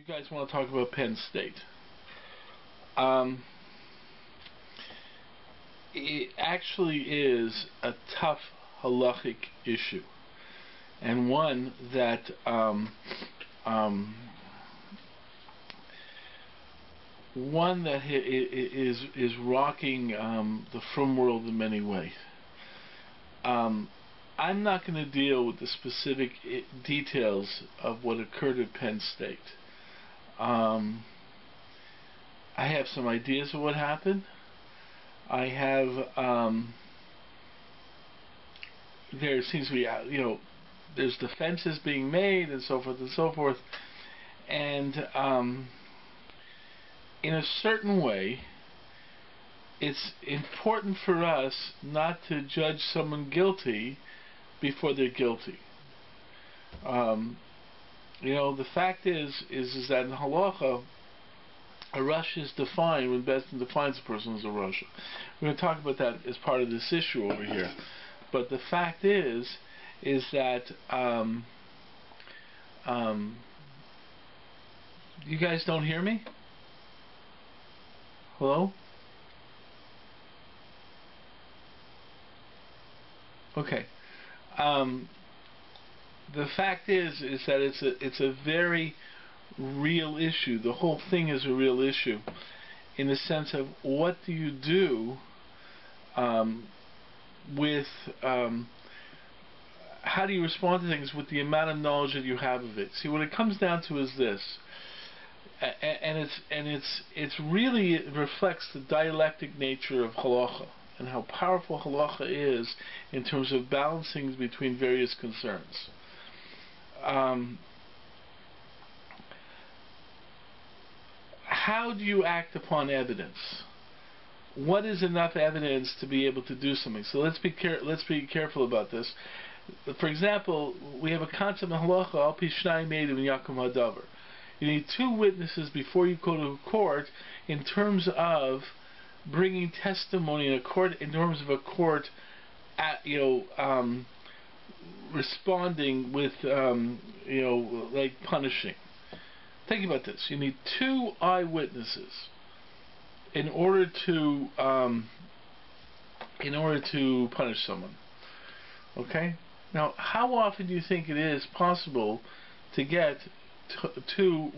You guys want to talk about Penn State. It actually is a tough halachic issue, and one that is rocking the frum world in many ways. I'm not going to deal with the specific details of what occurred at Penn State. I have some ideas of what happened. I have there seems to be there's defenses being made and so forth and so forth, and in a certain way it's important for us not to judge someone guilty before they're guilty. The fact is that in halacha, a rush is defined when Bezdin defines a person as a rush. We're going to talk about that as part of this issue over here. But the fact is that you guys don't hear me? Hello? Okay. The fact is that it's a very real issue. The whole thing is a real issue in the sense of what do you do with how do you respond to things with the amount of knowledge that you have of it. See, what it comes down to is this, and it's really, it reflects the dialectic nature of halacha and how powerful halacha is in terms of balancing between various concerns. How do you act upon evidence? What is enough evidence to be able to do something? So let's be careful about this. For example, we have a concept in halacha, al pi shnayim eidim yakum hadavar. You need two witnesses before you go to court in terms of bringing testimony in a court, in terms of a court, responding with, like punishing. Think about this. You need two eyewitnesses in order to punish someone. Okay. Now, how often do you think it is possible to get two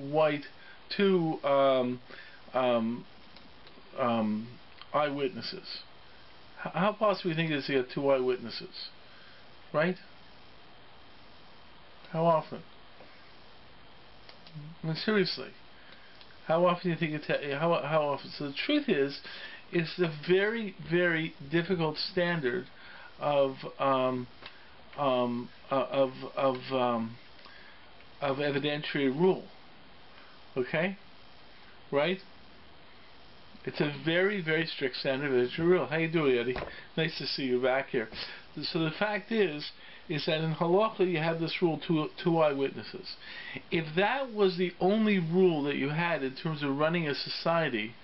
eyewitnesses? How possible do you think it is to get two eyewitnesses? Right? How often? I mean, seriously. How often do you think how often? So the truth is the very, very difficult standard of evidentiary rule. Okay? Right? It's a very, very strict standard of evidentiary rule. How you doing, Eddie? Nice to see you back here. So the fact is that in halacha you have this rule, two eyewitnesses. If that was the only rule that you had in terms of running a society,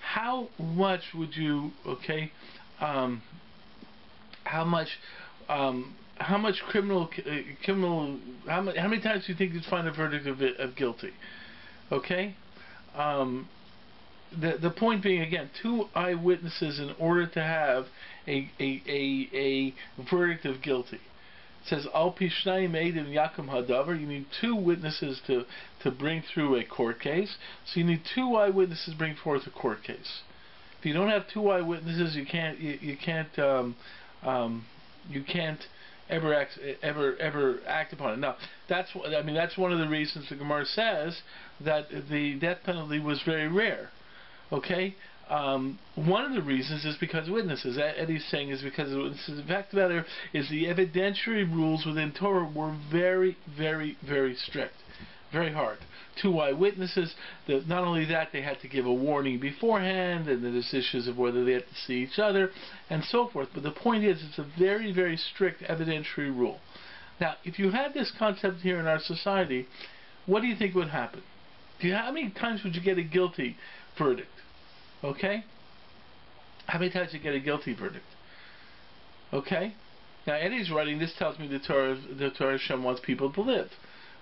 how much would you, how many times do you think you'd find a verdict of guilty? Okay? The point being, again, two eyewitnesses in order to have a verdict of guilty. It says al pi shnayim eidim yakum hadavar. You need two witnesses to bring through a court case. So you need two eyewitnesses to bring forth a court case. If you don't have two eyewitnesses, you can't ever act upon it. Now, that's one of the reasons the Gemara says that the death penalty was very rare. Okay? One of the reasons is because of witnesses. Eddie's saying is because of witnesses. The fact of the matter is the evidentiary rules within Torah were very, very, very strict. Very hard. Two eyewitnesses. Not only that, they had to give a warning beforehand, and there's issues of whether they had to see each other, and so forth. But the point is, it's a very, very strict evidentiary rule. Now, if you had this concept here in our society, what do you think would happen? How many times would you get a guilty verdict? Okay? How many times do you get a guilty verdict? Okay? Now, Eddie's writing, this tells me the Torah Hashem wants people to live.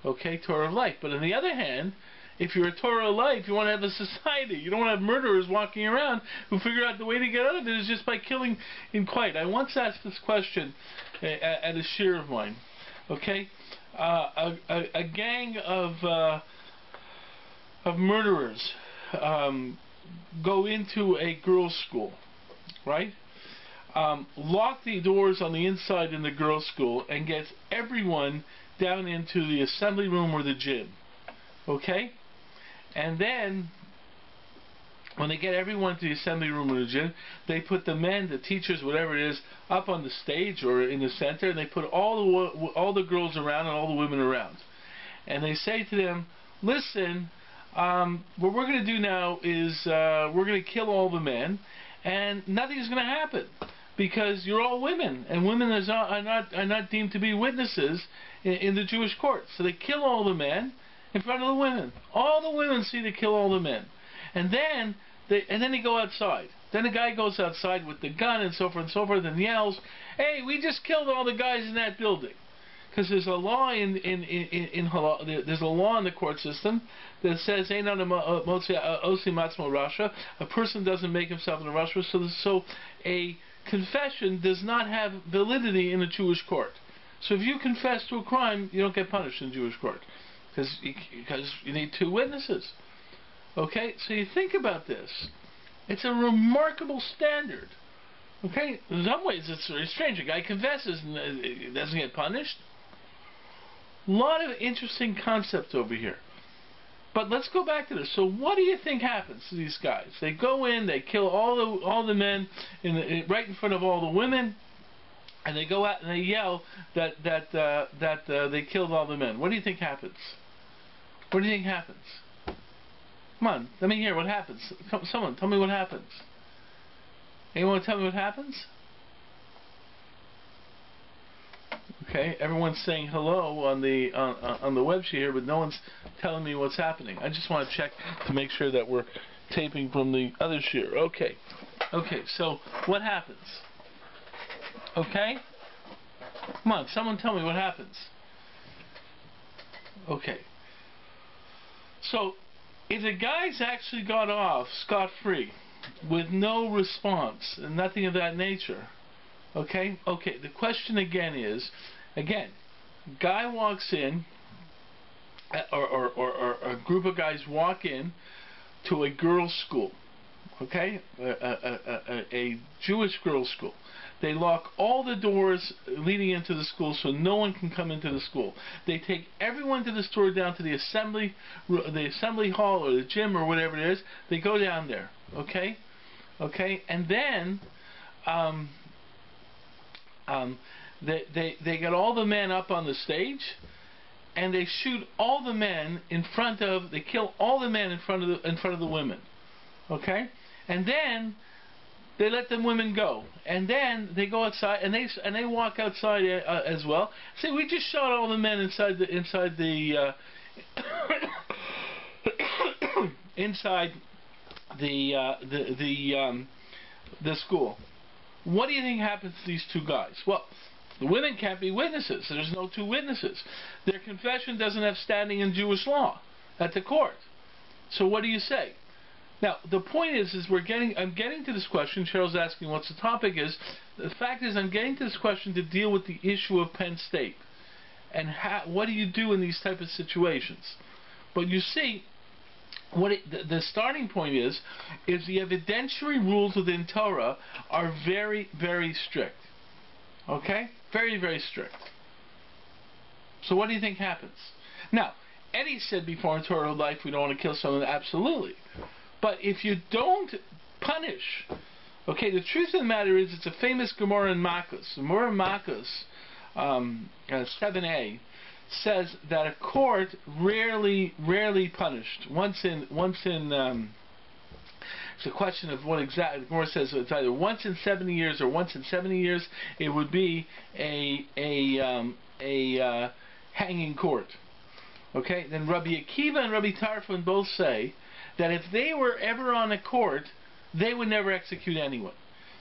Okay? Torah of life. But on the other hand, If you're a Torah life, you want to have a society. You don't want to have murderers walking around who figure out the way to get out of it is just by killing in quiet. I once asked this question at a shiur of mine. Okay, a gang of murderers go into a girls' school, right? Lock the doors on the inside in the girls' school and gets everyone down into the assembly room or the gym. Okay? And then, when they get everyone to the assembly room or the gym, they put the men, the teachers, whatever it is, up on the stage or in the center, and they put all the girls around and all the women around. And they say to them, listen, what we're going to do now is we're going to kill all the men, and nothing's going to happen because you're all women, and women are not deemed to be witnesses in the Jewish court. So they kill all the men in front of the women. All the women see they kill all the men, and then they go outside. Then the guy goes outside with the gun and so forth and yells, "Hey, we just killed all the guys in that building." Because there's a law there's a law in the court system that says a person doesn't make himself in a rasha, so a confession does not have validity in a Jewish court. So if you confess to a crime, you don't get punished in Jewish court because you need two witnesses. Okay, so you think about this. It's a remarkable standard. Okay, in some ways it's very strange. A guy confesses and doesn't get punished. A lot of interesting concepts over here. But let's go back to this. So what do you think happens to these guys? They go in, they kill all the men right in front of all the women, and they go out and they yell that they killed all the men. What do you think happens? What do you think happens? Come on, let me hear what happens. Someone, tell me what happens. Anyone want to tell me what happens? Okay, everyone's saying hello on the WEBSHIUR here, but no one's telling me what's happening. I just want to check to make sure that we're taping from the other shiur. Okay, so what happens? Okay, come on, someone tell me what happens. Okay, so if the guys actually got off scot-free with no response and nothing of that nature, okay, the question again is, guy walks in, or a group of guys walk in to a girls' school, okay, a Jewish girls' school. They lock all the doors leading into the school so no one can come into the school. They take everyone to the store down to the assembly hall or the gym or whatever it is. They go down there, okay, and then they get all the men up on the stage, and they shoot all the men they kill all the men in front of the women, okay, and then they let the women go, and then they go outside and they walk outside as well. Say, we just shot all the men inside the school. What do you think happens to these two guys? Well, the women can't be witnesses, so there's no two witnesses. Their confession doesn't have standing in Jewish law at the court. So what do you say? Now, the point is I'm getting to this question. Cheryl's asking what's the topic is. The fact is, I'm getting to this question to deal with the issue of Penn State. And what do you do in these type of situations? But you see, the starting point is the evidentiary rules within Torah are very, very strict. Okay? Very, very strict. So what do you think happens? Now, Eddie said before in Torah life we don't want to kill someone. Absolutely. But if you don't punish, okay, the truth of the matter is it's a famous Gemara in Makos. Gemara in Makos 7a says that a court rarely punished. Once in it's a question of what exactly. The Gemara says it's either once in 70 years or once in 70 years. It would be a hanging court. Okay, then Rabbi Akiva and Rabbi Tarfon both say that if they were ever on a court, they would never execute anyone.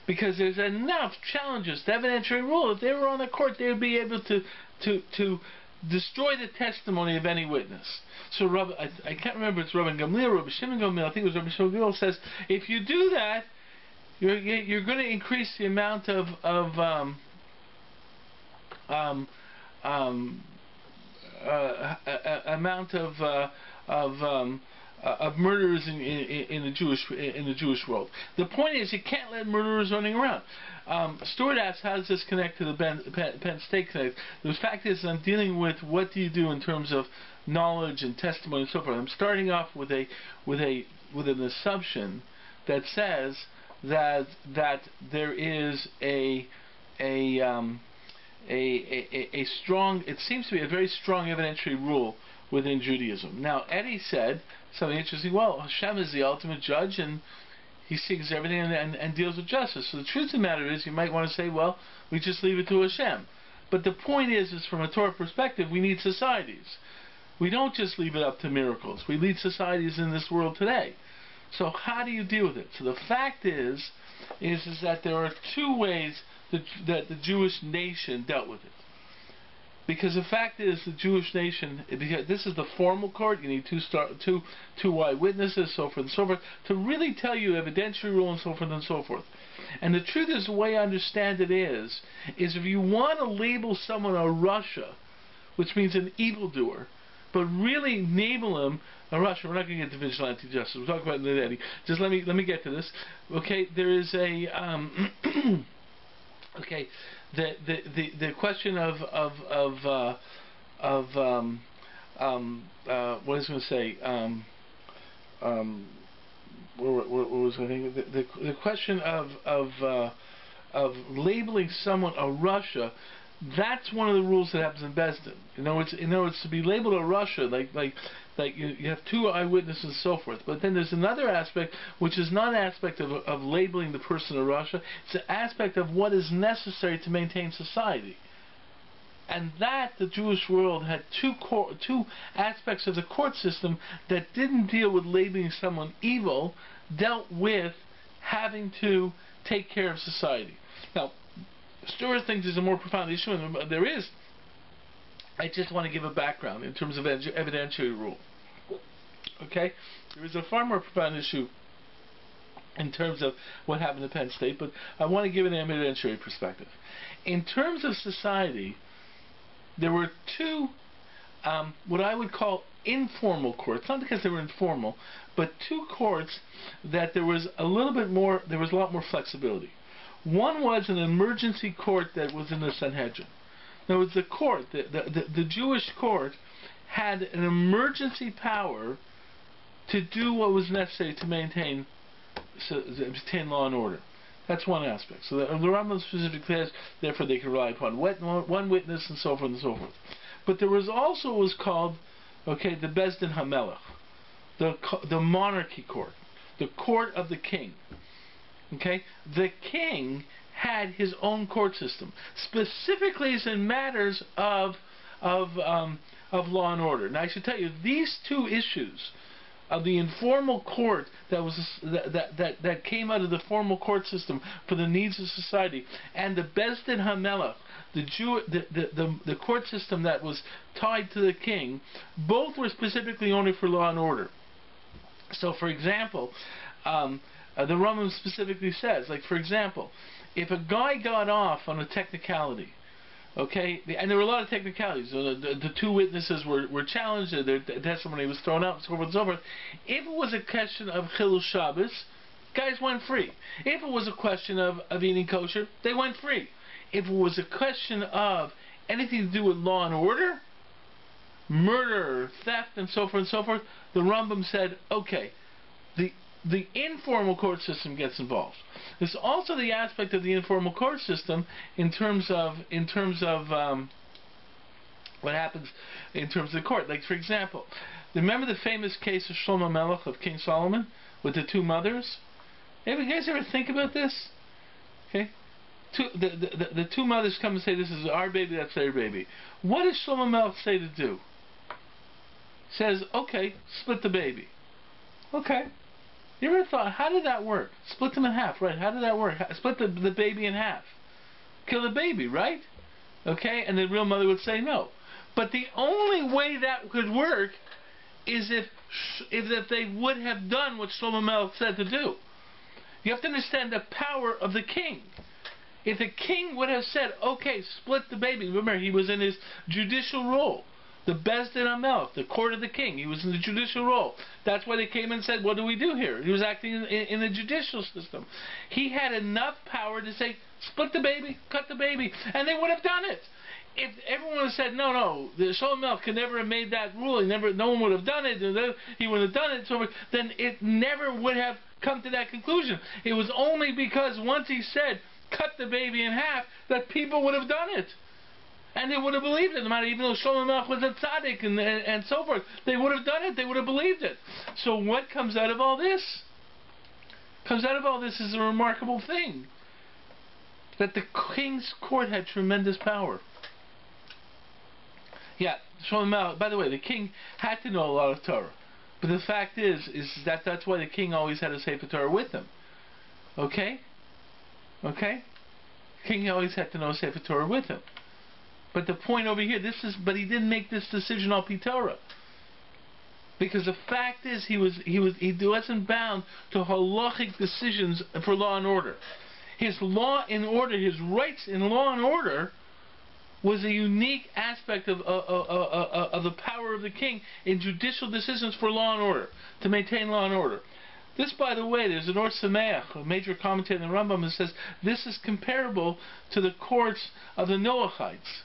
Because there's enough challenges to evidentiary rule. If they were on a court, they would be able to destroy the testimony of any witness. So I can't remember if it's Rabbi Gamliel or Rabbi Shimon Gamliel, I think it was Rabbi Shimon Gamliel, says if you do that, you're going to increase the amount of murderers in the Jewish world. The point is, you can't let murderers running around. Stuart asks, how does this connect to the Penn State connect? The fact is, I'm dealing with what do you do in terms of knowledge and testimony and so forth. I'm starting off with an assumption that says that there is a strong, it seems to be a very strong evidentiary rule within Judaism. Now, Eddie said something interesting. Well, Hashem is the ultimate judge, and He sees everything and deals with justice. So the truth of the matter is, you might want to say, well, we just leave it to Hashem. But the point is from a Torah perspective, we need societies. We don't just leave it up to miracles. We lead societies in this world today. So how do you deal with it? So the fact is that there are two ways that the Jewish nation dealt with it. Because the fact is, the Jewish nation, this is the formal court, you need two eyewitnesses, so forth and so forth, to really tell you evidentiary rule and so forth and so forth. And the truth is, the way I understand it is if you want to label someone a Rasha, which means an evildoer, but really label him a Rasha, we're not going to get to vigilante justice, we'll talk about it in a minute. Just let me get to this. Okay, there is a okay, the question of what was I going to say? What was I thinking? The question of labeling someone a Rasha. That's one of the rules that happens in Bezdin. In other words, to be labeled a Rasha, like you have two eyewitnesses and so forth. But then there's another aspect, which is not an aspect of labeling the person a Rasha. It's an aspect of what is necessary to maintain society. And that the Jewish world had two aspects of the court system that didn't deal with labeling someone evil, dealt with having to take care of society. Now, Stuart thinks there's a more profound issue, and there is. I just want to give a background in terms of evidentiary rule. Okay? There is a far more profound issue in terms of what happened at Penn State, but I want to give an evidentiary perspective. In terms of society, there were two, what I would call informal courts, not because they were informal, but two courts that there was a lot more flexibility. One was an emergency court that was in the Sanhedrin. Now, it was the court, the Jewish court, had an emergency power to do what was necessary to maintain law and order. That's one aspect. So the Rambam specifically says, therefore they can rely upon one witness and so forth and so forth. But there was also what was called, okay, the Bezdin HaMelech, the monarchy court, the court of the king. Okay, the king had his own court system, specifically as in matters of law and order. Now, I should tell you, these two issues of the informal court that came out of the formal court system for the needs of society, and the Bezdin HaMelech, the court system that was tied to the king, both were specifically only for law and order. So, for example, the Rambam specifically says, like, for example, if a guy got off on a technicality, okay, and there were a lot of technicalities, the two witnesses were challenged, their testimony was thrown out, and so forth and so forth. If it was a question of Chilul Shabbos, guys went free. If it was a question of eating kosher, they went free. If it was a question of anything to do with law and order, murder, theft, and so forth, the Rambam said, okay, the informal court system gets involved. There's also the aspect of the informal court system in terms of what happens in terms of the court. Like, for example, remember the famous case of Shlomo Melech, of King Solomon, with the two mothers? Have you guys ever think about this? Okay, the two mothers come and say, "This is our baby, that's their baby." What does Shlomo Melech say to do? Says, "Okay, split the baby." Okay. You ever thought, how did that work? Split them in half, right? How did that work? Split the baby in half. Kill the baby, right? Okay? And the real mother would say no. But the only way that could work is if they would have done what Shlomo Melech said to do. You have to understand the power of the king. If the king would have said, okay, split the baby. Remember, he was in his judicial role. The Bezdin HaMelech, the court of the king. He was in the judicial role. That's why they came and said, what do we do here? He was acting in the judicial system. He had enough power to say, split the baby, cut the baby. And they would have done it. If everyone had said, no, the Shlomo Melech could never have made that ruling, no one would have done it, he would have done it, so then it never would have come to that conclusion. It was only because once he said, cut the baby in half, that people would have done it. And they would have believed it, no matter, even though Shlomo Melech was a tzaddik and so forth. They would have done it, they would have believed it. So what comes out of all this? Comes out of all this is a remarkable thing. That the king's court had tremendous power. Yeah, Shlomo Melech, by the way, the king had to know a lot of Torah. But the fact is that that's why the king always had a Sefer Torah with him. Okay? Okay? The king always had to know Sefer Torah with him. But the point over here, but he didn't make this decision on Torah. Because the fact is, he wasn't bound to halachic decisions for law and order. His law and order, his rights in law and order, was a unique aspect of the power of the king in judicial decisions for law and order, to maintain law and order. This, by the way, there's an Or Sameach, a major commentator in the Rambam, that says this is comparable to the courts of the Noachites,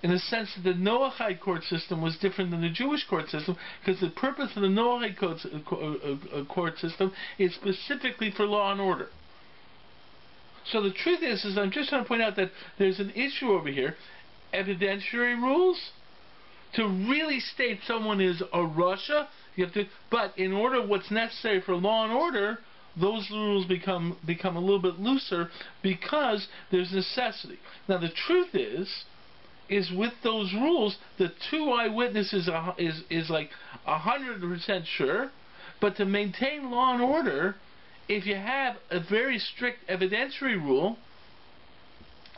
in the sense that the Noahide court system was different than the Jewish court system, because the purpose of the Noahide court system is specifically for law and order. So the truth is I'm just trying to point out that there's an issue over here, evidentiary rules. To really state someone is a Russia, you have to. But in order, what's necessary for law and order, those rules become a little bit looser because there's necessity. Now the truth is with those rules, the two eyewitnesses is like 100% sure. But to maintain law and order, if you have a very strict evidentiary rule,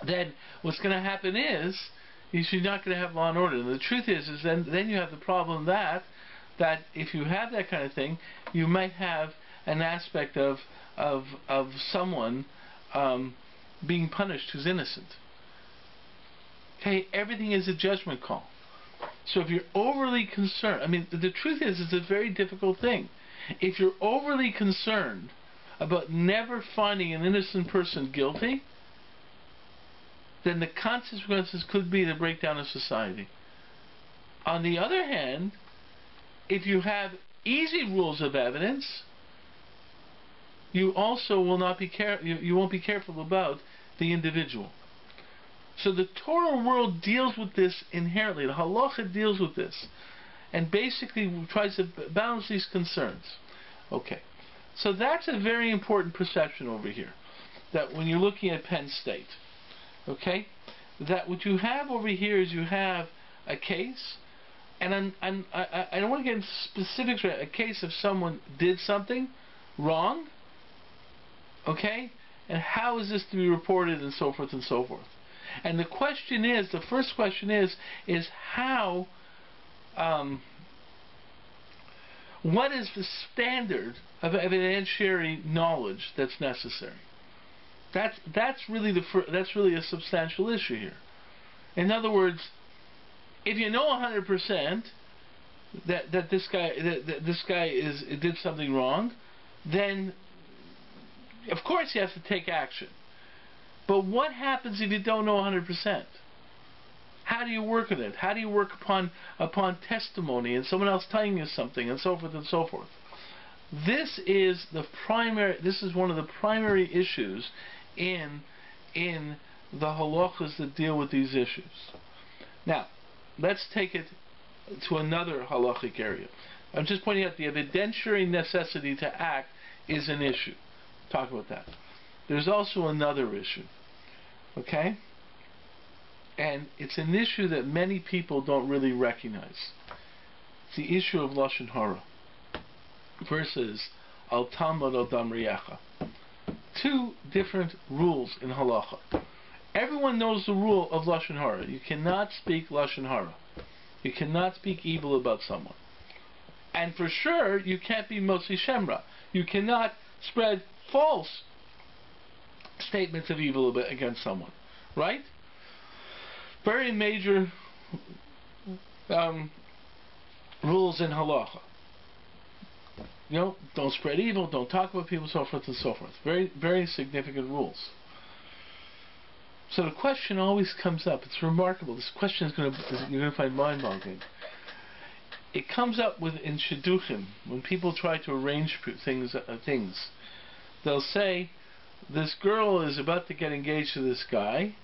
then what's going to happen is you're not going to have law and order. And the truth is then you have the problem that if you have that kind of thing, you might have an aspect of someone being punished who's innocent. Okay, everything is a judgment call. So if you're overly concerned, I mean, the truth is it's a very difficult thing. If you're overly concerned about never finding an innocent person guilty, then the consequences could be the breakdown of society. On the other hand, if you have easy rules of evidence, you also will not be you won't be careful about the individual. So the Torah world deals with this inherently. The halacha deals with this, and basically tries to balance these concerns. Okay, so that's a very important perception over here. That when you're looking at Penn State, okay, that what you have over here is you have a case, and I don't want to get into specifics. A case of someone did something wrong, okay, and how is this to be reported, and so forth and so forth. And the question is, the first question is how, what is the standard of evidentiary knowledge that's necessary? That's really a substantial issue here. In other words, if you know 100% that this guy did something wrong, then of course you have to take action. But what happens if you don't know 100%? How do you work with it? How do you work upon testimony and someone else telling you something, and so forth and so forth? This is one of the primary issues in the halachas that deal with these issues. Now, let's take it to another halachic area. I'm just pointing out the evidentiary necessity to act is an issue. Talk about that. There's also another issue, okay? And it's an issue that many people don't really recognize. It's the issue of Lashon Hara versus Al Talmud Al Dam Riyacha. Two different rules in halacha. Everyone knows the rule of Lashon Hara. You cannot speak Lashon Hara. You cannot speak evil about someone. And for sure, you can't be Motzi Shemra. You cannot spread false statements of evil against someone. Right? Very major rules in halacha. You know, don't spread evil, don't talk about people, so forth and so forth. Very, very significant rules. So the question always comes up. It's remarkable. This question you're going to find mind-boggling. It comes up in shidduchim when people try to arrange things. They'll say, "This girl is about to get engaged to this guy,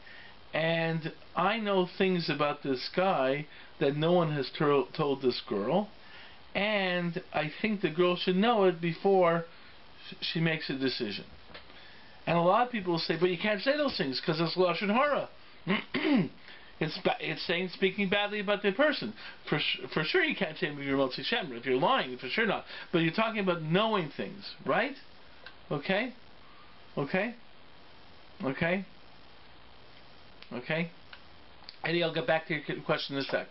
and I know things about this guy that no one has told this girl, and I think the girl should know it before she makes a decision." And a lot of people will say, "But you can't say those things because it's lashon hara." It's saying speaking badly about the person. For sure, you can't say you're Motzi Shemra. If you're lying, for sure not. But you're talking about knowing things, right? Okay. Eddie, I'll get back to your question in a sec.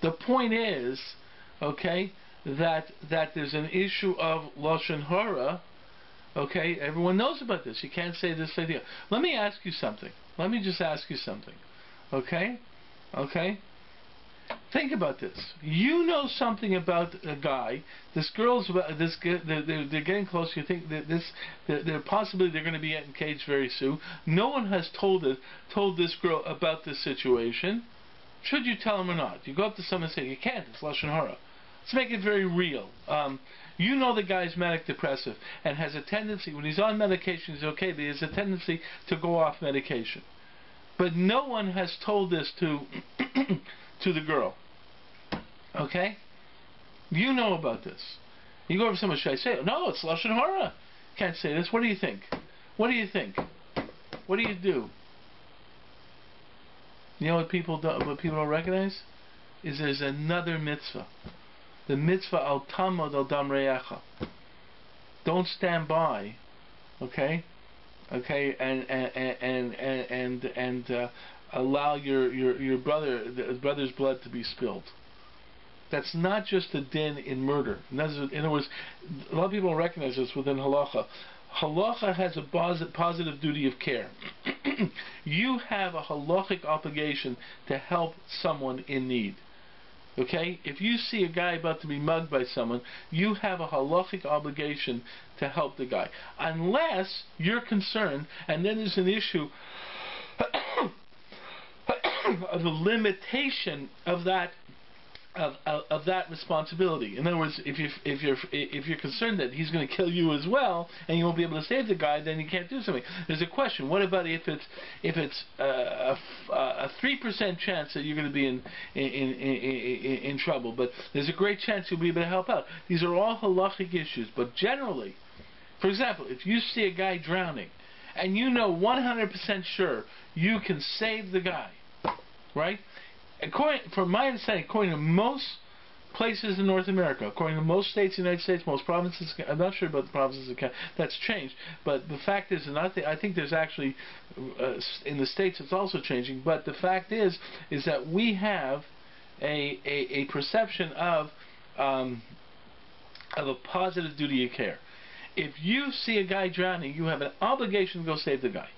The point is, okay, that there's an issue of lashon hara. Okay, everyone knows about this. You can't say this idea. Let me ask you something. Let me just ask you something. Okay? Think about this. You know something about a guy. This girl's about this. They're getting close. You think that they're possibly they're going to be engaged very soon. No one has told this girl about this situation. Should you tell him or not? You go up to someone and say you can't. It's lashon hara. Let's make it very real. You know the guy's manic depressive and has a tendency, when he's on medication he's okay, but he has a tendency to go off medication. But no one has told this to the girl. Okay? You know about this. You go over to someone, should I say it? No, it's lashon hara. Can't say this. What do you think? What do you do? You know what people don't recognize? Is there's another mitzvah. The mitzvah al tamad al dam re'echa. Don't stand by, okay, and allow your brother's blood to be spilled. That's not just a din in murder. In other words, a lot of people don't recognize this within halacha. Halacha has a positive duty of care. You have a halachic obligation to help someone in need. Okay? If you see a guy about to be mugged by someone, you have a halachic obligation to help the guy. Unless you're concerned, and then there's an issue of the limitation of that responsibility. In other words, if you're concerned that he's going to kill you as well, and you won't be able to save the guy, then you can't do something. There's a question: what about if it's a 3% chance that you're going to be in trouble, but there's a great chance you'll be able to help out? These are all halachic issues. But generally, for example, if you see a guy drowning, and you know 100% sure you can save the guy, right? From my understanding, according to most places in North America, according to most states in the United States, most provinces, I'm not sure about the provinces, that's changed, but the fact is, and I think there's actually, in the states it's also changing, but the fact is that we have a perception of a positive duty of care. If you see a guy drowning, you have an obligation to go save the guy,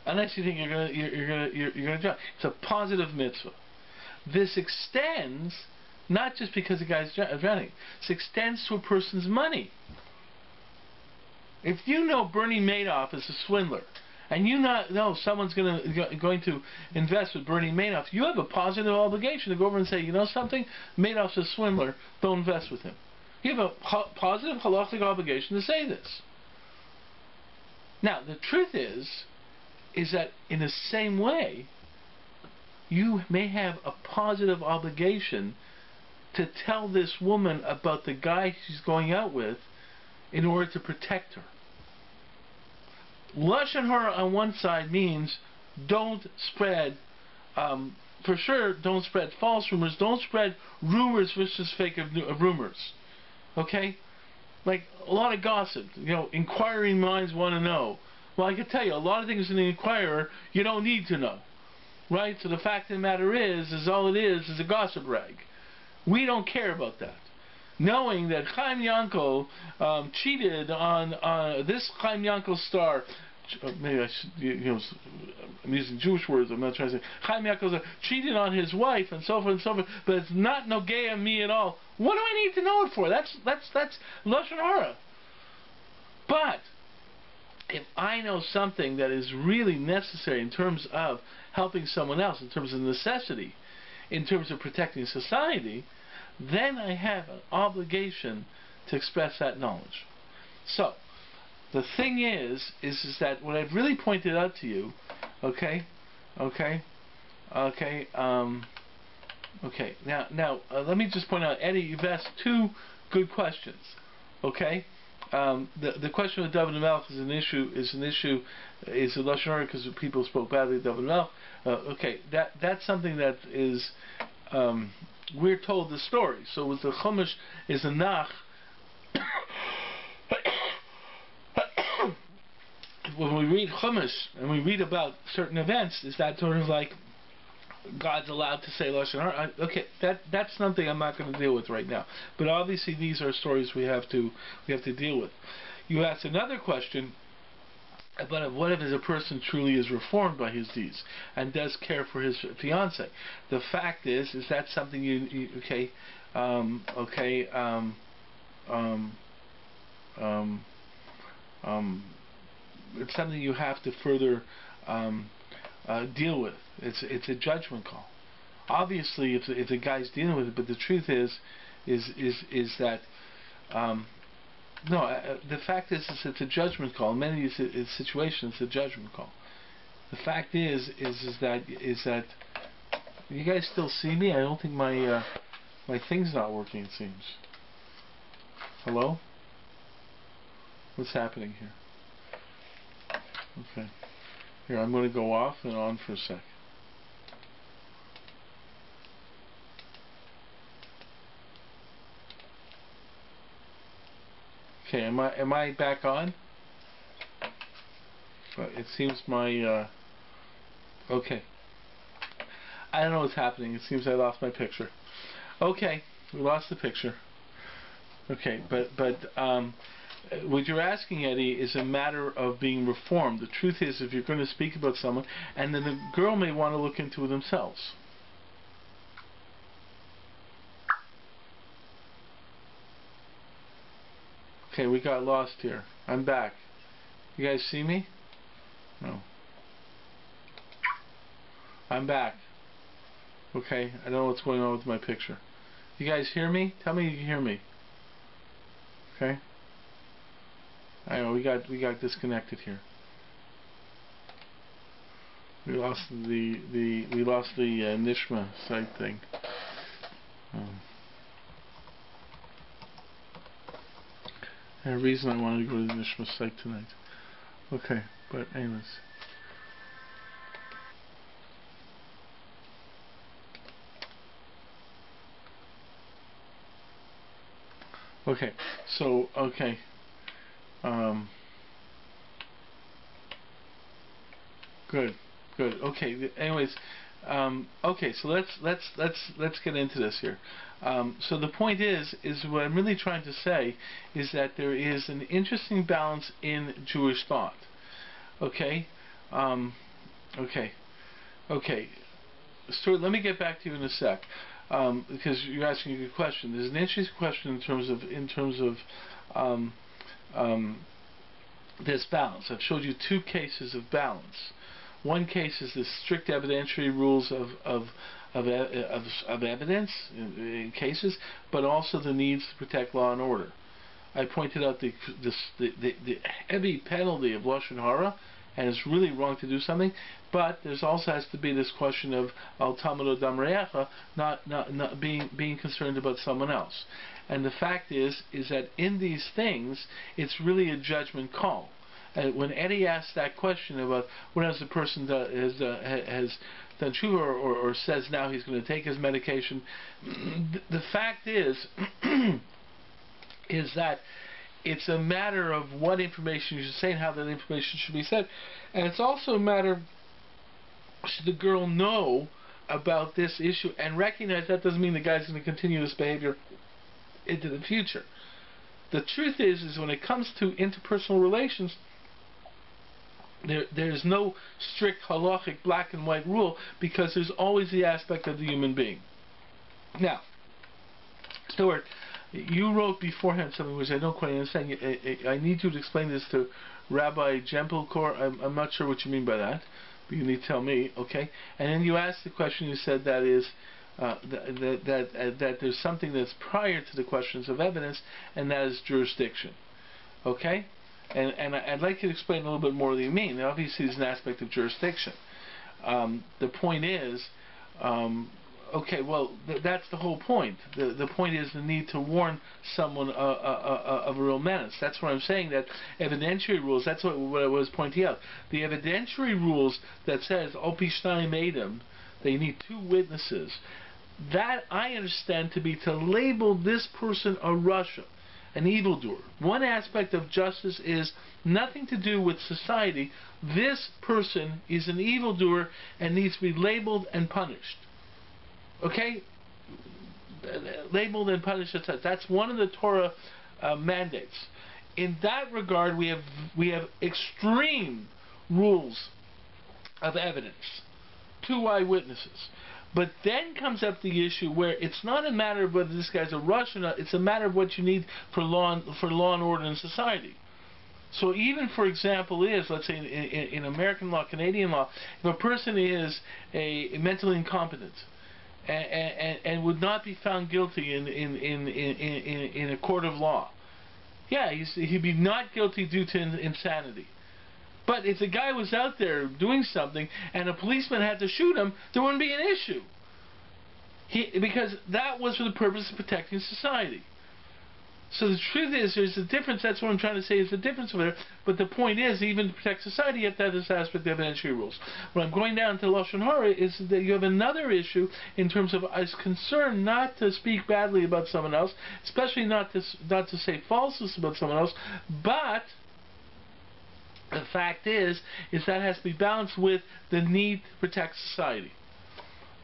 unless you think you're gonna drown. It's a positive mitzvah. This extends not just because the guy's drowning. This extends to a person's money. If you know Bernie Madoff is a swindler, and you know someone's going to invest with Bernie Madoff, you have a positive obligation to go over and say, you know something, Madoff's a swindler, don't invest with him. You have a positive halachic obligation to say this. Now, the truth is that in the same way, you may have a positive obligation to tell this woman about the guy she's going out with in order to protect her. Lashon hara on one side means don't spread, for sure, don't spread false rumors, don't spread rumors versus fake rumors. Okay? Like a lot of gossip, inquiring minds want to know. Well, I can tell you, a lot of things in the Inquirer you don't need to know. Right? So the fact of the matter is all it is a gossip rag. We don't care about that. Knowing that Chaim Yankel cheated on this Chaim Yankel star, maybe I should, I'm using Jewish words, I'm not trying to say, Chaim Yankel cheated on his wife and so forth and so forth, but it's not nogea me at all. What do I need to know it for? That's Lashon Hara. But if I know something that is really necessary in terms of helping someone else, in terms of necessity, in terms of protecting society, then I have an obligation to express that knowledge. So, the thing is that what I've really pointed out to you, okay, now let me just point out, Eddie, you've asked two good questions, okay? The question of David Melch is an issue a Lashon Hara because people spoke badly of David Melch. Okay, that's something that is we're told the story. So with the Chumash is a nach. When we read Chumash and we read about certain events, is that sort of like God's allowed to say Lashon Hara? Okay, that's something I'm not going to deal with right now. But obviously these are stories we have to deal with. You asked another question about what if a person truly is reformed by his deeds and does care for his fiance. The fact is that something it's something you have to further deal with. It's a judgment call. Obviously, if the guy's dealing with it, but the truth is that the fact is it's a judgment call. In many of these situations, it's a judgment call. The fact is that you guys still see me? I don't think my thing's not working. It seems. Hello? What's happening here? Okay. Here, I'm going to go off and on for a sec. Okay, am I back on? But it seems my okay. I don't know what's happening. It seems I lost my picture. Okay, we lost the picture. Okay, but what you're asking, Eddie, is a matter of being reformed. The truth is, if you're going to speak about someone, and then the girl may want to look into it themselves. Okay, we got lost here. I'm back. You guys see me? No. I'm back. Okay, I don't know what's going on with my picture. You guys hear me? Tell me you can hear me. Okay. I know we got disconnected here. We lost the Nishma site thing. And a reason I wanted to go to the Nishma site tonight. Okay, but anyways. Okay, so okay. Good. Okay. Anyways, okay. So let's get into this here. So the point is what I'm really trying to say is that there is an interesting balance in Jewish thought. Okay. Okay. Stuart, let me get back to you in a sec, because you're asking a good question. There's an interesting question in terms of this balance. I've showed you two cases of balance. One case is the strict evidentiary rules of evidence in cases, but also the needs to protect law and order. I pointed out the heavy penalty of Lashon Hara, and it's really wrong to do something, but there's also has to be this question of al tamid odam re'echa, not being concerned about someone else. And the fact is that in these things, it's really a judgment call. And when Eddie asked that question about what else the person has done tshuva or says now he's going to take his medication, the fact is that it's a matter of what information you should say and how that information should be said. And it's also a matter, should the girl know about this issue and recognize that doesn't mean the guy's going to continue this behavior into the future. The truth is when it comes to interpersonal relations, there's no strict halachic black and white rule, because there's always the aspect of the human being. Now, Stuart, you wrote beforehand something which I don't quite understand. I need you to explain this to Rabbi Jempelkor. I'm not sure what you mean by that, but you need to tell me, okay? And then you asked the question, you said that is that there's something that's prior to the questions of evidence, and that is jurisdiction. Okay? And I'd like you to explain a little bit more what you mean. Now, obviously, there's an aspect of jurisdiction. The point is, okay, well, that's the whole point. The point is the need to warn someone of a real menace. That's what I'm saying, that evidentiary rules, that's what I was pointing out. The evidentiary rules that says, Opi Shnayim Eidim, they need 2 witnesses, that I understand to be to label this person a rasha, an evildoer. One aspect of justice is nothing to do with society. This person is an evildoer and needs to be labeled and punished. Okay? Labeled and punished. That's one of the Torah mandates. In that regard, we have extreme rules of evidence. 2 eyewitnesses. But then comes up the issue where it's not a matter of whether this guy's a rush or not, it's a matter of what you need for law and order in society. So even, for example, let's say in American law, Canadian law, if a person is a mentally incompetent and would not be found guilty in a court of law, yeah, he'd be not guilty due to insanity. But if the guy was out there doing something and a policeman had to shoot him, there wouldn't be an issue. Because that was for the purpose of protecting society. So the truth is, there's a difference. That's what I'm trying to say, is the difference over there. But the point is, even to protect society, you have to have this aspect of evidentiary rules. What I'm going down to Lashon Hara is that you have another issue in terms of I was concerned not to speak badly about someone else, especially not to say falseness about someone else, but the fact is that has to be balanced with the need to protect society.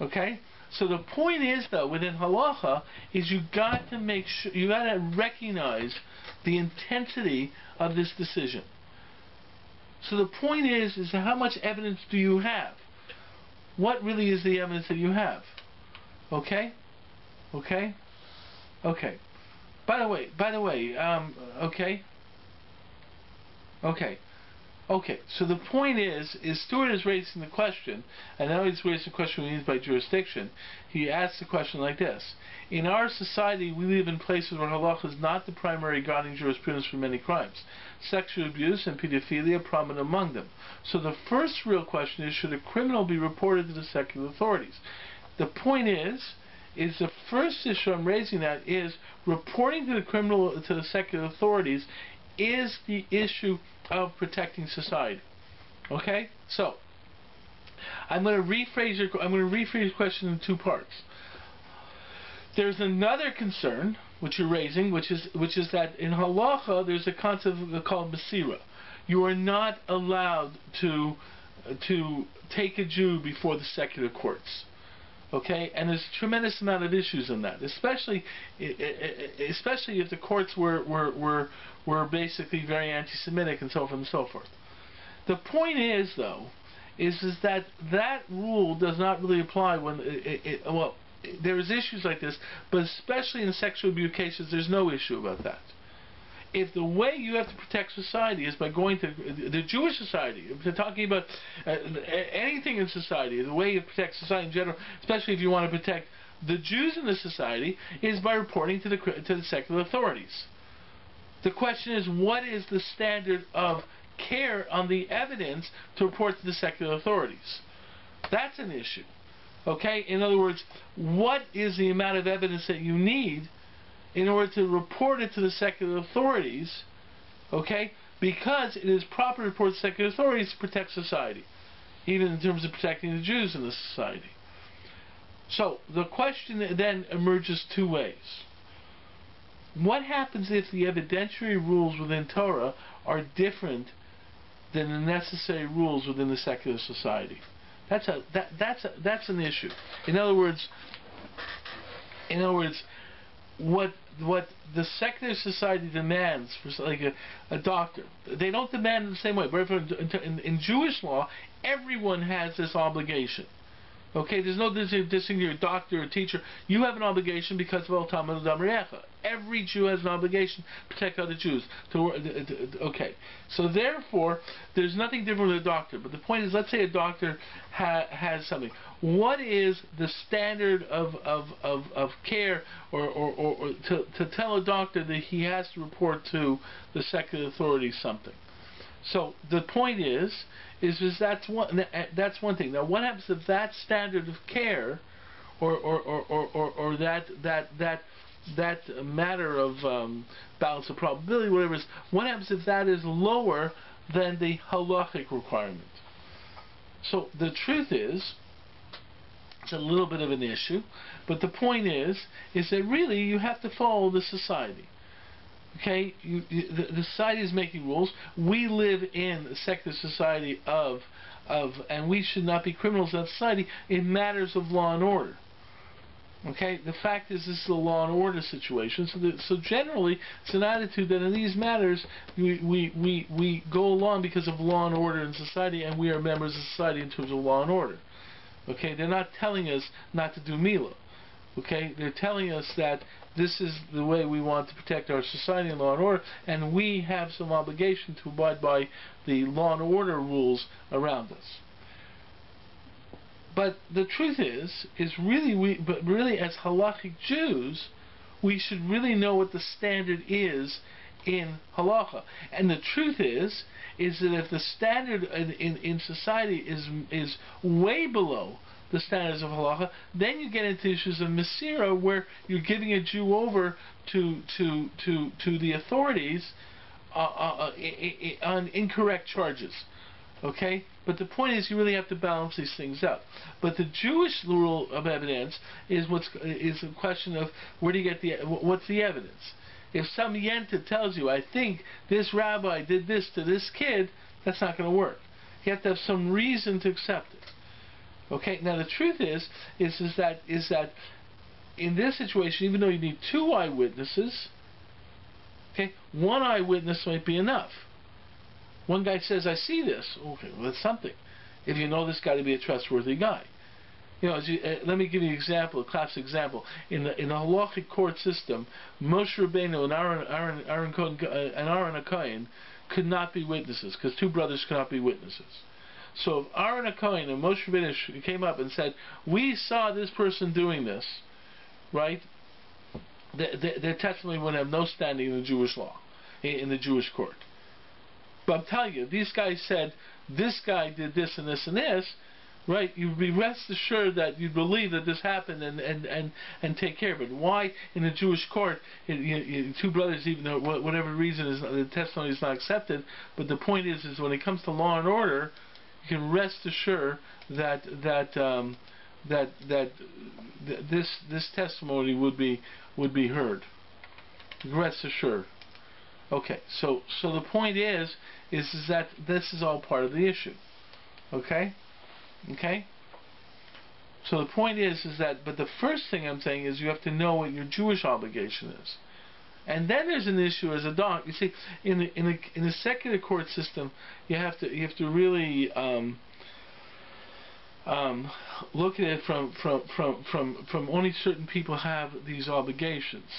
Okay? So the point is, though, within halacha, is you got to make sure, you got to recognize the intensity of this decision. So the point is how much evidence do you have? What really is the evidence that you have? Okay? Okay? Okay. By the way, okay? Okay. Okay, so the point is Stuart is raising the question, and now he's raising the question he means by jurisdiction. He asks the question like this: in our society, we live in places where halacha is not the primary guiding jurisprudence for many crimes. Sexual abuse and pedophilia are prominent among them. So the first real question is, should a criminal be reported to the secular authorities? The point is the first issue I'm raising that is reporting to the secular authorities is the issue of protecting society. Okay? So I'm going to rephrase your question in 2 parts. There's another concern which you're raising, which is that in halacha there's a concept called Masira. You are not allowed to take a Jew before the secular courts. Okay, and there's a tremendous amount of issues in that, especially if the courts were basically very anti-Semitic and so forth and so forth. The point is, though, is that rule does not really apply when well, there's issues like this, but especially in sexual abuse cases, there's no issue about that. If the way you have to protect society is by going to the Jewish society, if you're talking about anything in society, the way you protect society in general, especially if you want to protect the Jews in the society, is by reporting to the secular authorities. The question is, what is the standard of care on the evidence to report to the secular authorities? That's an issue. Okay? In other words, what is the amount of evidence that you need in order to report it to the secular authorities, okay? Because it is proper to report to secular authorities to protect society, even in terms of protecting the Jews in the society. So the question then emerges 2 ways. What happens if the evidentiary rules within Torah are different than the necessary rules within the secular society? That's an issue. In other words, what the secular society demands for like a doctor, they don't demand it the same way. But in Jewish law, everyone has this obligation. Okay, there's no distinction you're a doctor or a teacher. You have an obligation because of Al Tamad Damriyecha. Every Jew has an obligation to protect other Jews. Okay, so therefore, there's nothing different with a doctor. But the point is, let's say a doctor has something. What is the standard of care or to tell a doctor that he has to report to the secular authorities something? So the point is that's one thing. Now, what happens if that standard of care, or that matter of balance of probability, whatever it is, what happens if that is lower than the halachic requirement? So the truth is, it's a little bit of an issue, but the point is that really you have to follow the society. Okay, the society is making rules. We live in a secular society and we should not be criminals in society in matters of law and order. Okay, the fact is this is a law and order situation. So generally, it's an attitude that in these matters we go along because of law and order in society, and we are members of society in terms of law and order. Okay, they're not telling us not to do Milah. Okay, they're telling us that this is the way we want to protect our society and law and order, and we have some obligation to abide by the law and order rules around us. But the truth is really as halachic Jews, we should really know what the standard is in halacha. And the truth is that if the standard in society is way below the standards of halacha, then you get into issues of Mesira, where you're giving a Jew over to the authorities on incorrect charges. Okay? But the point is, you really have to balance these things out. But the Jewish rule of evidence is a question of where do you get what's the evidence? If some yenta tells you, I think this rabbi did this to this kid, that's not going to work. You have to have some reason to accept it. Okay. Now the truth is that in this situation, even though you need two eyewitnesses, okay, one eyewitness might be enough. One guy says, I see this. Okay, well, that's something. If you know this guy to be a trustworthy guy. You know, let me give you an example, a classic example. In the halachic court system, Moshe Rabbeinu and Aaron HaKohen could not be witnesses, because two brothers could not be witnesses. So if Aaron HaKohen and Moshe Rabbeinu came up and said, we saw this person doing this, right, their testimony would have no standing in the Jewish law, in the Jewish court. But I'm telling you, these guys said, this guy did this and this and this, right? You'd be rest assured that you believe that this happened and take care of it. Why in the Jewish court, two brothers, even though whatever reason is the testimony is not accepted, but the point is when it comes to law and order, you can rest assured that this testimony would be heard. Rest assured. Okay, so the point is that this is all part of the issue. Okay? Okay? So the point is that, but the first thing I'm saying is you have to know what your Jewish obligation is. And then there's an issue as a doc. You see, in the secular court system, you have to really look at it from only certain people have these obligations.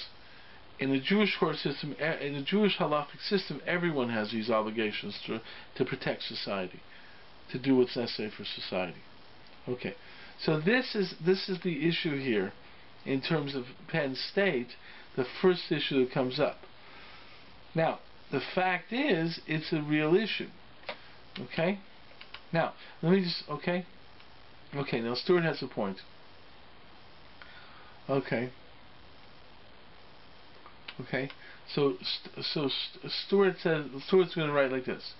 In the Jewish court system, in the Jewish halachic system, everyone has these obligations to protect society, to do what's necessary for society. Okay, so this is the issue here, in terms of Penn State, the first issue that comes up. Now, the fact is, it's a real issue. Okay, now let me just okay. Now Stuart has a point. Okay. Okay, so Stuart's going to write like this.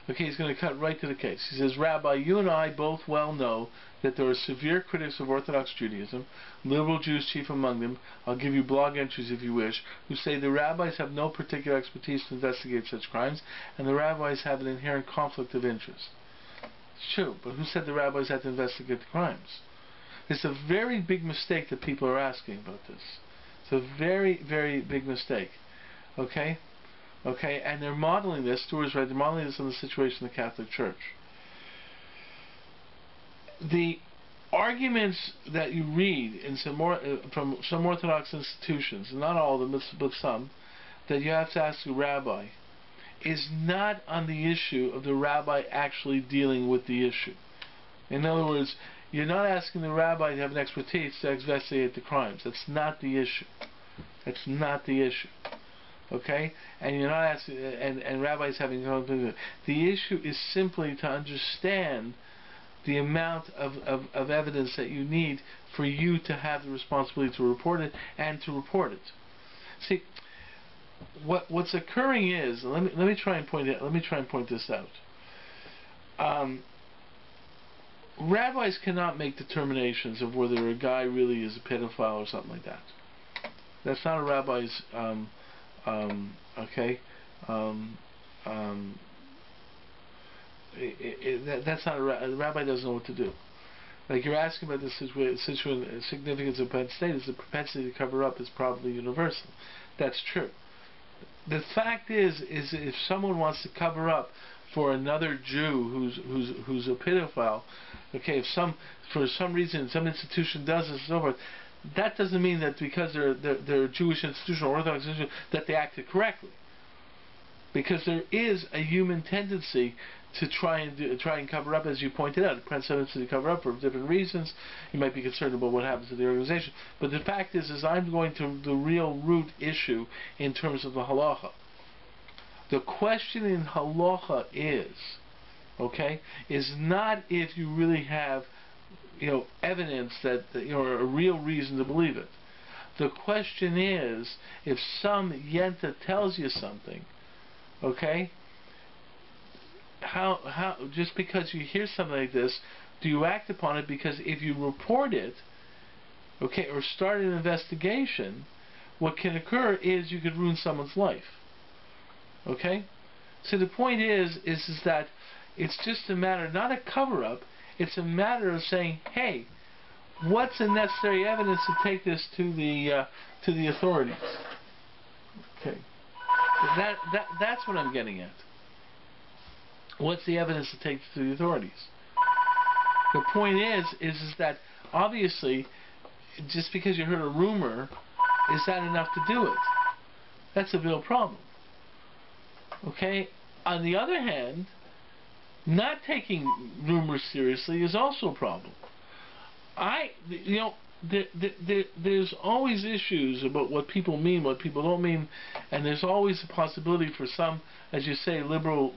Okay, he's going to cut right to the case. He says, Rabbi, you and I both well know that there are severe critics of Orthodox Judaism, liberal Jews chief among them. I'll give you blog entries if you wish, who say the rabbis have no particular expertise to investigate such crimes, and the rabbis have an inherent conflict of interest. It's true, but who said the rabbis had to investigate the crimes? It's a very big mistake that people are asking about this. It's a very, very big mistake. Okay? Okay, and they're modeling this, Stuart's right, they're modeling this on the situation of the Catholic Church. The arguments that you read in from some Orthodox institutions, not all of them, but some, that you have to ask a rabbi, is not on the issue of the rabbi actually dealing with the issue. In other words, you're not asking the rabbi to have an expertise to investigate the crimes. That's not the issue. That's not the issue. Okay? And you're not asking, and rabbis having the issue is simply to understand the amount of evidence that you need for you to have the responsibility to report it and to report it. See, what's occurring is, let me try and point this out. Rabbis cannot make determinations of whether a guy really is a pedophile or something like that. That's not a rabbi's that's not a rabbi doesn't know what to do. Like you're asking about the significance of Penn State, is the propensity to cover up is probably universal. That's true. The fact is if someone wants to cover up for another Jew who's a pedophile, okay, for some reason some institution does this and so forth, that doesn't mean that because they're a Jewish institution or Orthodox institution that they acted correctly. Because there is a human tendency to try and cover up, as you pointed out, a tendency to cover up for different reasons. You might be concerned about what happens to the organization, but the fact is I'm going to the real root issue in terms of the halacha. The question in halacha is not if you really have, evidence that, or a real reason to believe it. The question is if some yenta tells you something. Okay? How just because you hear something like this, do you act upon it? Because if you report it, okay, or start an investigation, what can occur is you could ruin someone's life. Okay? So the point is that it's just a matter, not a cover-up, it's a matter of saying, hey, what's the necessary evidence to take this to the authorities? Okay. That's what I'm getting at. What's the evidence to take to the authorities? The point is that obviously, just because you heard a rumor, is that enough to do it? That's a real problem. Okay? On the other hand, not taking rumors seriously is also a problem. There's always issues about what people mean, what people don't mean, and there's always a possibility for some, as you say, liberal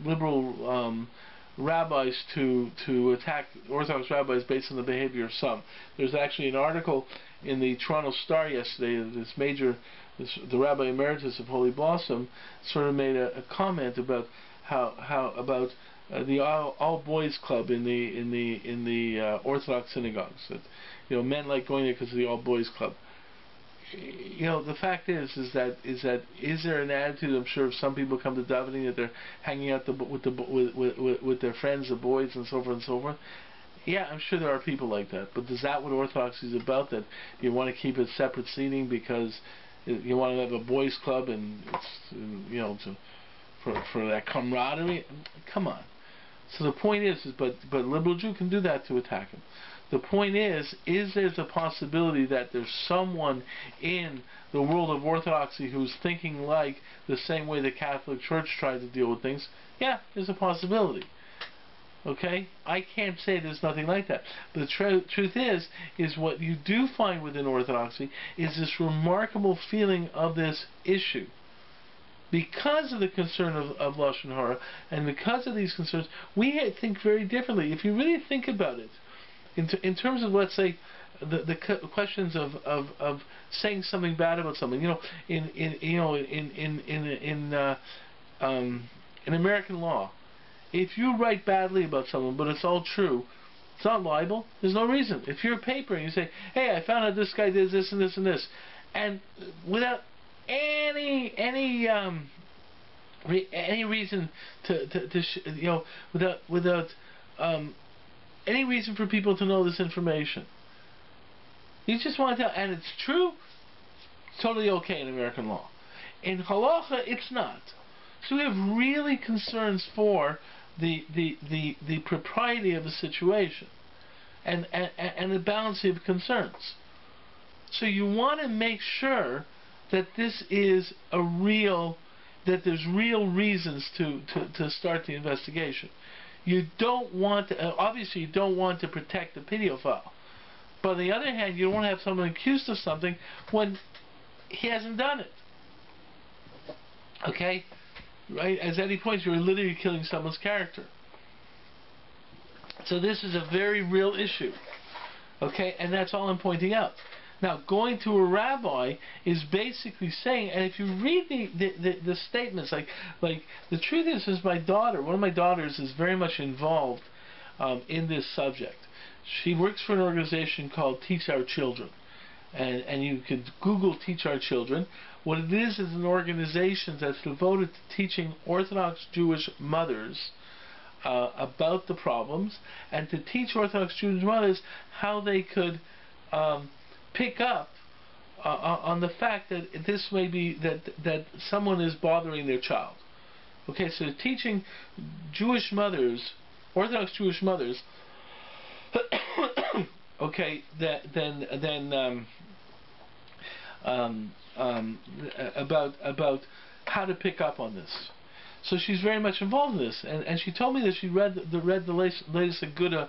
rabbis to attack Orthodox rabbis based on the behavior of some. There's actually an article in the Toronto Star yesterday. The Rabbi Emeritus of Holy Blossom sort of made a comment about how about the all boys club in the Orthodox synagogues. That, men like going there because of the all boys club. The fact is there an attitude? I'm sure if some people come to davening that they're hanging out with their friends, the boys, and so forth and so forth. Yeah, I'm sure there are people like that. But is that what Orthodoxy is about? That you want to keep it separate seating because you want to have a boys club and it's, for that camaraderie? Come on. So the point is but a liberal Jew can do that to attack him. The point is there's a possibility that there's someone in the world of Orthodoxy who's thinking like the same way the Catholic Church tried to deal with things? Yeah, there's a possibility. Okay? I can't say there's nothing like that. But the truth is what you do find within Orthodoxy is this remarkable feeling of this issue. Because of the concern of Lashon Hara, and because of these concerns, we think very differently. If you really think about it, in terms of, let's say, the questions of saying something bad about someone, in American law, if you write badly about someone but it's all true, it's not libel. There's no reason. If you're a paper and you say, "Hey, I found out this guy did this and this and this," and without any reason without any reason for people to know this information. You just want to tell, and it's true, it's totally okay in American law. In halacha, it's not. So we have really concerns for the propriety of the situation and the balancing of concerns. So you want to make sure that this is that there's real reasons to start the investigation. You don't want to, obviously you don't want to protect the pedophile. But on the other hand, you don't want to have someone accused of something when he hasn't done it. Okay? Right? As Eddie points, you're literally killing someone's character. So this is a very real issue. Okay? And that's all I'm pointing out. Now, going to a rabbi is basically saying, and if you read the statements, like the truth is one of my daughters is very much involved in this subject. She works for an organization called Teach Our Children. And you could Google Teach Our Children. What it is an organization that's devoted to teaching Orthodox Jewish mothers about the problems, and to teach Orthodox Jewish mothers how they could pick up on the fact that this may be that someone is bothering their child. Okay, so teaching Jewish mothers, Orthodox Jewish mothers, okay, about how to pick up on this. So she's very much involved in this, and she told me that she read the latest Aguda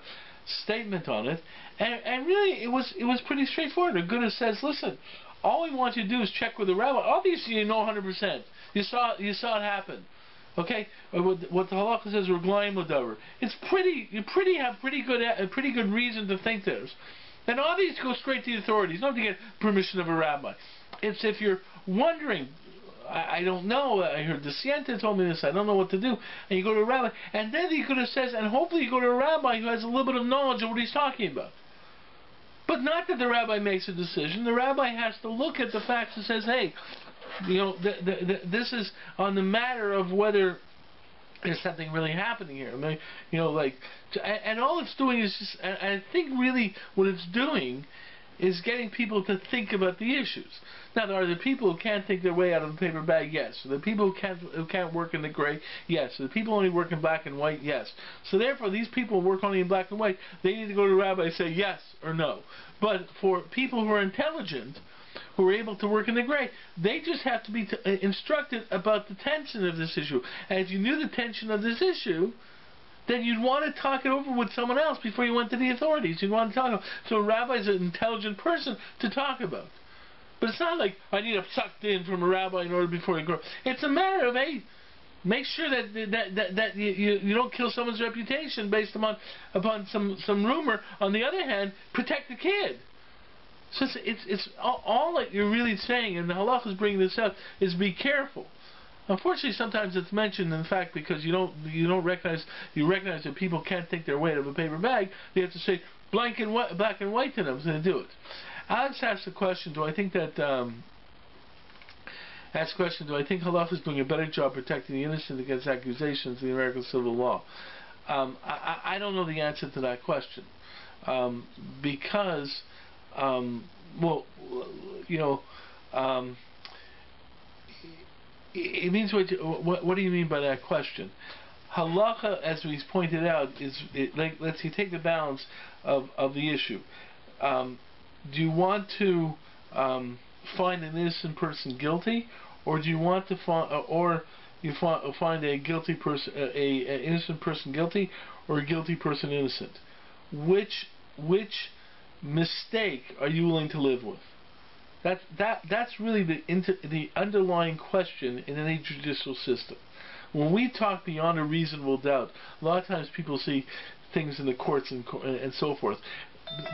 statement on it, and really it was pretty straightforward. Aguda says, listen, all we want you to do is check with the rabbi. Obviously, you know 100%. You saw it happen. Okay, what the halakha says, reglaim l'davar. It's you have pretty good reason to think this. And all these go straight to the authorities. You don't have to get permission of a rabbi. It's if you're wondering, I don't know, I heard the Sienta told me this, I don't know what to do, and you go to a rabbi, and then he could have says, and hopefully you go to a rabbi who has a little bit of knowledge of what he's talking about. But not that the rabbi makes a decision. The rabbi has to look at the facts and says, hey, you know, this is on the matter of whether there's something really happening here. I mean, you know, like, and all it's doing is just, I think really what it's doing is getting people to think about the issues. Now, are there people who can't think their way out of the paper bag? Yes. Are there people who can't work in the gray? Yes. Are there people only work in black and white? Yes. So therefore, these people work only in black and white. They need to go to the rabbi and say yes or no. But for people who are intelligent, who are able to work in the gray, they just have to be instructed about the tension of this issue. And if you knew the tension of this issue, then you'd want to talk it over with someone else before you went to the authorities. You'd want to talk. So a rabbi is an intelligent person to talk about. But it's not like I need a sucked in from a rabbi in order before you go. It's a matter of, hey, make sure that you don't kill someone's reputation based upon some rumor. On the other hand, protect the kid. So it's all that you're really saying, and the halakha is bringing this up, is be careful. Unfortunately, sometimes it's mentioned, in fact, because you recognize that people can't think their way out of a paper bag. You have to say black and white to them to do it. Alex asked the question: do I think halakha is doing a better job protecting the innocent against accusations in the American civil law? I don't know the answer to that question, because well, you know. It means what do you mean by that question? Halakha, as we pointed out, let's see, take the balance of the issue. Do you want to find an innocent person guilty, or do you want to find a guilty person, an innocent person guilty, or a guilty person innocent? Which mistake are you willing to live with? That's really the underlying question in any judicial system. When we talk beyond a reasonable doubt, a lot of times people see things in the courts and so forth.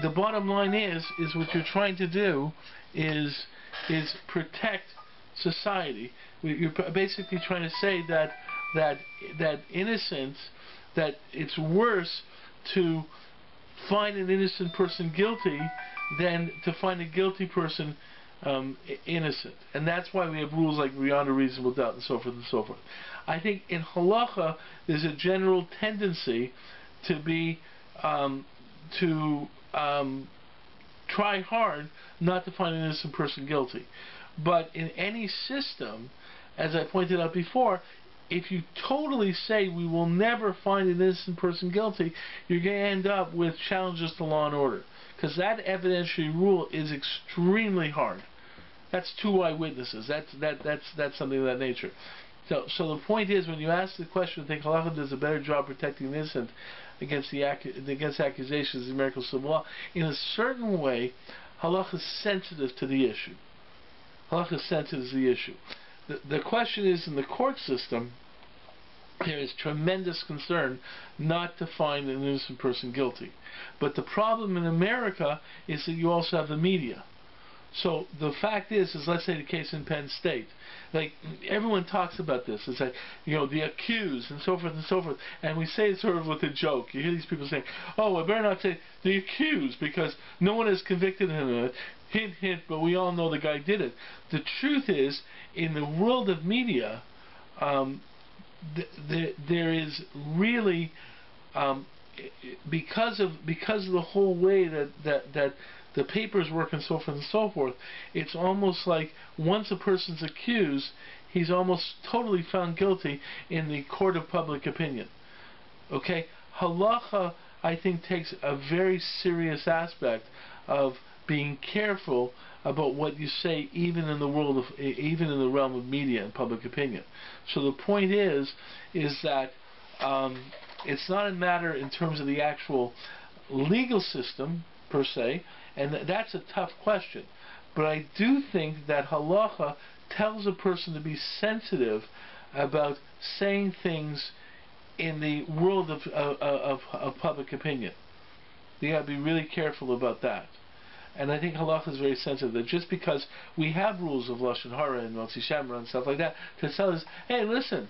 The bottom line is what you're trying to do is protect society. You're basically trying to say that innocence, that it's worse to find an innocent person guilty than to find a guilty person innocent. And that's why we have rules like beyond a reasonable doubt and so forth and so forth. I think in halakha there's a general tendency to be try hard not to find an innocent person guilty. But in any system, as I pointed out before, if you totally say we will never find an innocent person guilty, you're going to end up with challenges to law and order. Because that evidentiary rule is extremely hard. That's 2 eyewitnesses. That's something of that nature. So the point is, when you ask the question, I think halacha does a better job protecting the innocent against accusations in American civil law. In a certain way, halacha is sensitive to the issue. Halacha is sensitive to the issue. The question is, in the court system, there is tremendous concern not to find an innocent person guilty. But the problem in America is that you also have the media. So the fact is let's say the case in Penn State. Like, everyone talks about this. It's like, the accused and so forth and so forth. And we say it sort of with a joke. You hear these people saying, oh, I better not say the accused because no one has convicted him of it. Hint, hint, but we all know the guy did it. The truth is, in the world of media, there is really, because of the whole way that the papers work and so forth and so forth, it's almost like once a person's accused, he's almost totally found guilty in the court of public opinion. Okay? Halacha, I think, takes a very serious aspect of being careful about what you say, even in the realm of media and public opinion. So the point is that it's not a matter in terms of the actual legal system per se, and that's a tough question. But I do think that halacha tells a person to be sensitive about saying things in the world of public opinion. You got to be really careful about that. And I think halacha is very sensitive that just because we have rules of lashon hara and motzi shamra and stuff like that to tell us, hey, listen,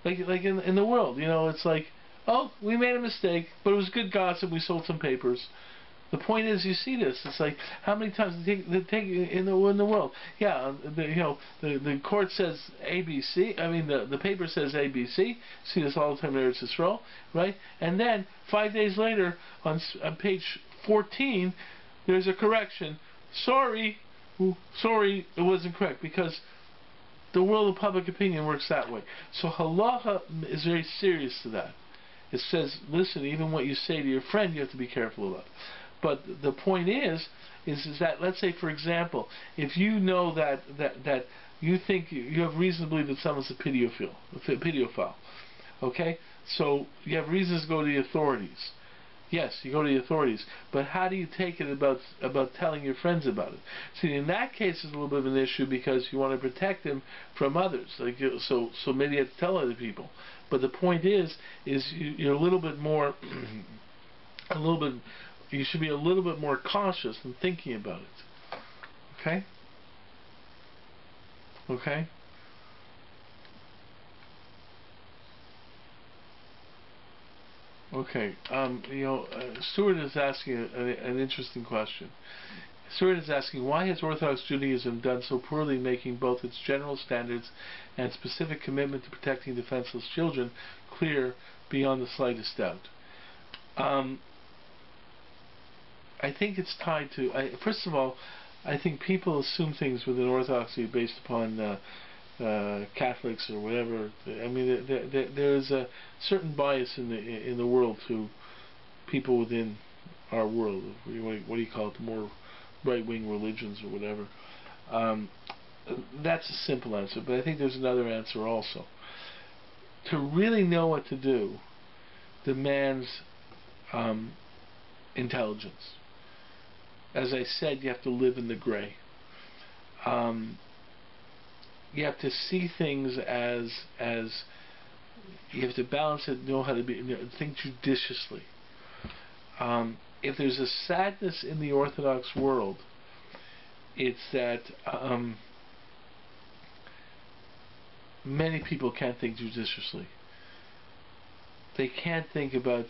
like in the world, it's like, oh, we made a mistake, but it was good gossip. We sold some papers. The point is, you see this. It's like, how many times they take in the world? Yeah, the court says ABC. I mean, the paper says ABC. See this all the time in Eretz Yisrael, right? And then 5 days later, on page 14, there's a correction. Sorry, it wasn't correct, because the world of public opinion works that way. So halacha is very serious to that. It says, listen, even what you say to your friend, you have to be careful about. But the point is that, let's say, for example, if you know that you think you have reason to believe that someone's a pedophile, okay? So you have reasons to go to the authorities. Yes, you go to the authorities, but how do you take it about telling your friends about it? See, in that case, it's a little bit of an issue because you want to protect him from others. So maybe you have to tell other people. But the point is you're a little bit more, you should be a little bit more cautious in thinking about it. Okay? Okay? Okay. Stuart is asking an interesting question. Stuart is asking, why has Orthodox Judaism done so poorly in making both its general standards and specific commitment to protecting defenseless children clear beyond the slightest doubt? I think it's tied to, first of all, I think people assume things within Orthodoxy based upon Catholics or whatever. I mean, there is a certain bias in the world to people within our world. What do you call it? More right-wing religions or whatever. That's a simple answer, but I think there's another answer also. To really know what to do demands intelligence. As I said, you have to live in the gray. You have to see things as you have to balance it, know how to think judiciously. If there's a sadness in the Orthodox world, it's that many people can't think judiciously. They can't think about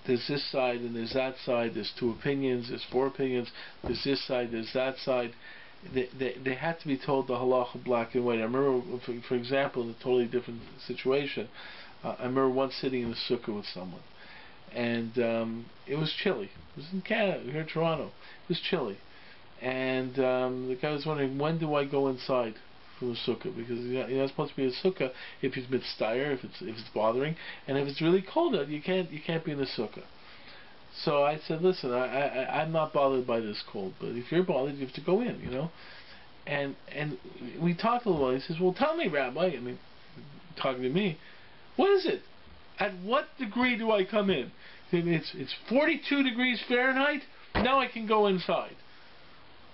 there's this side and there's that side, there's two opinions, there's four opinions, there's this side, there's that side. They have to be told the halacha black and white. I remember, for example, in a totally different situation, I remember once sitting in a sukkah with someone, and it was chilly. It was in Canada, here in Toronto. It was chilly, and the guy was wondering, when do I go inside from the sukkah, because you're not supposed to be in a sukkah if it's mitzvah, if it's bothering, and if it's really cold out, you can't be in the sukkah. So I said, listen, I'm not bothered by this cold, but if you're bothered, you have to go in, And we talked a little while. He says, well, tell me, Rabbi, I mean, talking to me, what is it? At what degree do I come in? It's 42 degrees Fahrenheit, now I can go inside.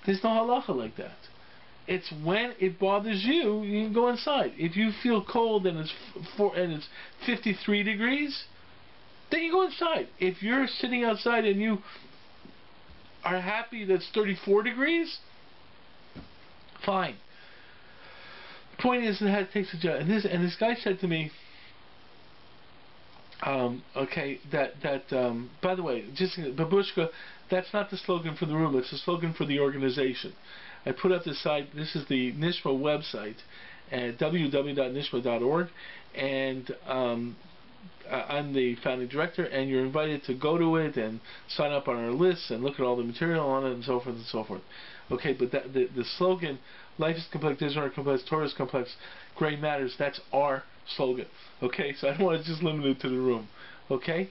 There's no halacha like that. It's when it bothers you, you can go inside. If you feel cold and it's 53 degrees, then you go inside. If you're sitting outside and you are happy that's 34 degrees, fine. The point is, it takes a job. And this guy said to me, okay, by the way, just babushka, that's not the slogan for the room. It's the slogan for the organization. I put up this site. This is the Nishma website at www.nishma.org, and I'm the founding director, and you're invited to go to it and sign up on our list and look at all the material on it and so forth and so forth. Okay, but the slogan, life is complex, Israel is complex, Torah is complex, gray matters, that's our slogan. Okay, so I don't want to just limit it to the room. Okay,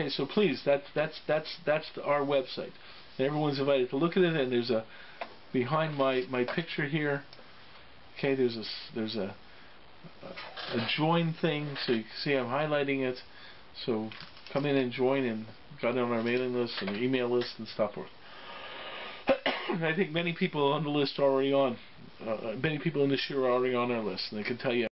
so please, that's our website, and everyone's invited to look at it. And there's a behind my picture here. Okay, there's a join thing, so you can see I'm highlighting it. So come in and join, and got on our mailing list and email list and stuff forth. I think many people on the list are already on. Many people in this year are already on our list, and they can tell you